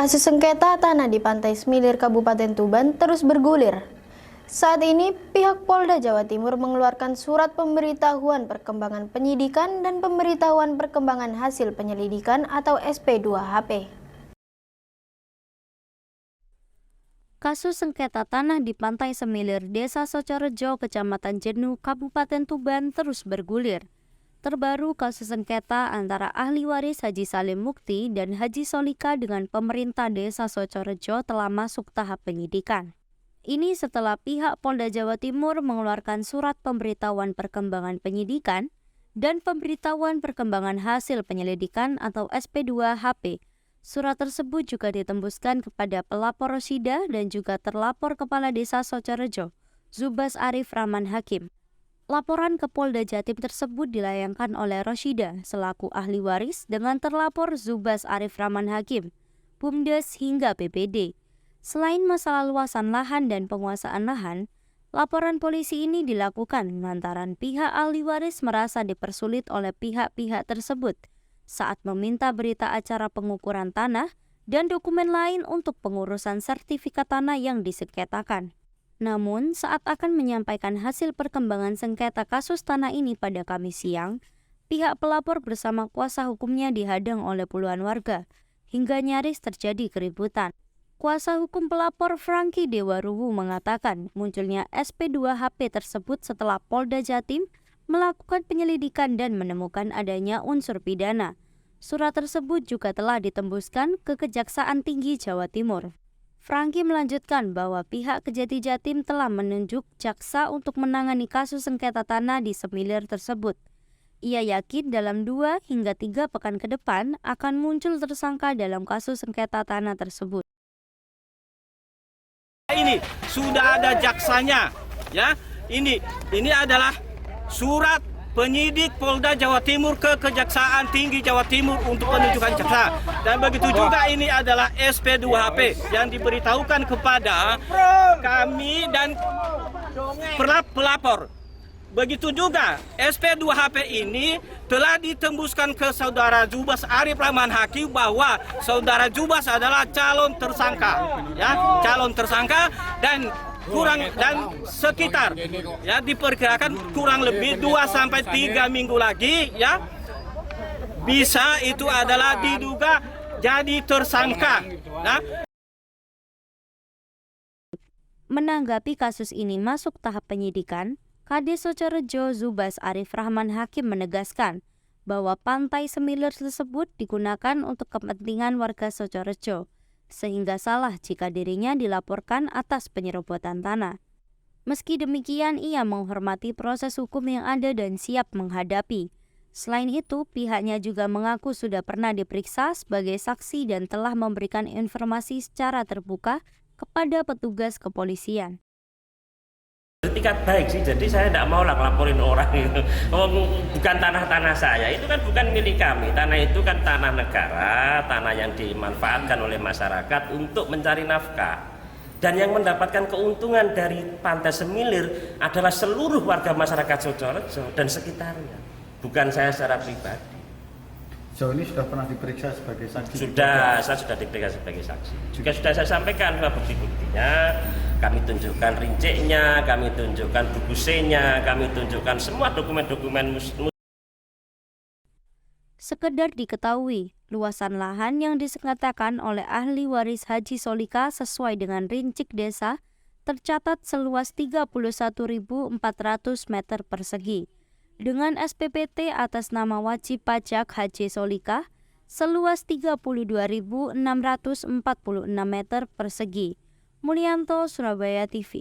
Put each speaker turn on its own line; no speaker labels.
Kasus sengketa tanah di Pantai Semilir Kabupaten Tuban terus bergulir. Saat ini, pihak Polda Jawa Timur mengeluarkan surat pemberitahuan perkembangan penyidikan dan pemberitahuan perkembangan hasil penyelidikan atau SP2HP.
Kasus sengketa tanah di Pantai Semilir, Desa Socorejo, Kecamatan Jenuh, Kabupaten Tuban terus bergulir. Terbaru kasus sengketa antara ahli waris Haji Salim Mukti dan Haji Solika dengan pemerintah Desa Socorejo telah masuk tahap penyidikan. Ini setelah pihak Polda Jawa Timur mengeluarkan surat pemberitahuan perkembangan penyidikan dan pemberitahuan perkembangan hasil penyelidikan atau SP2HP. Surat tersebut juga ditembuskan kepada pelapor Rosyida dan juga terlapor Kepala Desa Socorejo, Zubas Arif Rahman Hakim. Laporan ke Polda Jatim tersebut dilayangkan oleh Rosyida selaku ahli waris dengan terlapor Zubas Arif Rahman Hakim, Bumdes hingga BPD. Selain masalah luasan lahan dan penguasaan lahan, laporan polisi ini dilakukan lantaran pihak ahli waris merasa dipersulit oleh pihak-pihak tersebut saat meminta berita acara pengukuran tanah dan dokumen lain untuk pengurusan sertifikat tanah yang disengketakan. Namun, saat akan menyampaikan hasil perkembangan sengketa kasus tanah ini pada Kamis siang, pihak pelapor bersama kuasa hukumnya dihadang oleh puluhan warga, hingga nyaris terjadi keributan. Kuasa hukum pelapor Franky Dewaruwu mengatakan munculnya SP2HP tersebut setelah Polda Jatim melakukan penyelidikan dan menemukan adanya unsur pidana. Surat tersebut juga telah ditembuskan ke Kejaksaan Tinggi Jawa Timur. Franky melanjutkan bahwa pihak Kejati Jatim telah menunjuk jaksa untuk menangani kasus sengketa tanah di Semilir tersebut. Ia yakin dalam 2 hingga 3 pekan ke depan akan muncul tersangka dalam kasus sengketa tanah tersebut.
Ini sudah ada jaksanya, ya. Ini adalah surat penyidik Polda Jawa Timur ke Kejaksaan Tinggi Jawa Timur untuk penunjukan jaksa. Dan begitu juga ini adalah SP2HP yang diberitahukan kepada kami dan pelapor. Begitu juga SP2HP ini telah ditembuskan ke saudara Zubas Arif Rahman Hakim bahwa saudara Zubas adalah calon tersangka, ya, calon tersangka dan sekitar, ya, diperkirakan kurang lebih 2-3 minggu lagi, ya, bisa itu adalah diduga jadi tersangka. Nah,
menanggapi kasus ini masuk tahap penyidikan, Kades Socorejo Zubas Arif Rahman Hakim menegaskan bahwa Pantai Semilir tersebut digunakan untuk kepentingan warga Socorejo, sehingga salah jika dirinya dilaporkan atas penyerobotan tanah. Meski demikian, ia menghormati proses hukum yang ada dan siap menghadapi. Selain itu, pihaknya juga mengaku sudah pernah diperiksa sebagai saksi dan telah memberikan informasi secara terbuka kepada petugas kepolisian.
Etikat baik sih, jadi saya tidak mau laporin orang itu. Bukan tanah-tanah saya, itu kan bukan milik kami. Tanah itu kan tanah negara, tanah yang dimanfaatkan oleh masyarakat untuk mencari nafkah. Dan yang mendapatkan keuntungan dari Pantai Semilir adalah seluruh warga masyarakat Socorejo dan sekitarnya. Bukan saya secara pribadi.
Sejauh ini sudah pernah diperiksa sebagai saksi?
Saya sudah diperiksa sebagai saksi. Juga sudah saya sampaikan bukti-buktinya. Kami tunjukkan rinciknya, kami tunjukkan buku C-nya, kami tunjukkan semua dokumen-dokumen.
Sekedar diketahui, luasan lahan yang disengketakan oleh ahli waris Haji Solika sesuai dengan rincik desa tercatat seluas 31.400 meter persegi. Dengan SPPT atas nama wajib pajak Haji Solika seluas 32.646 meter persegi. Mulyanto, Surabaya TV.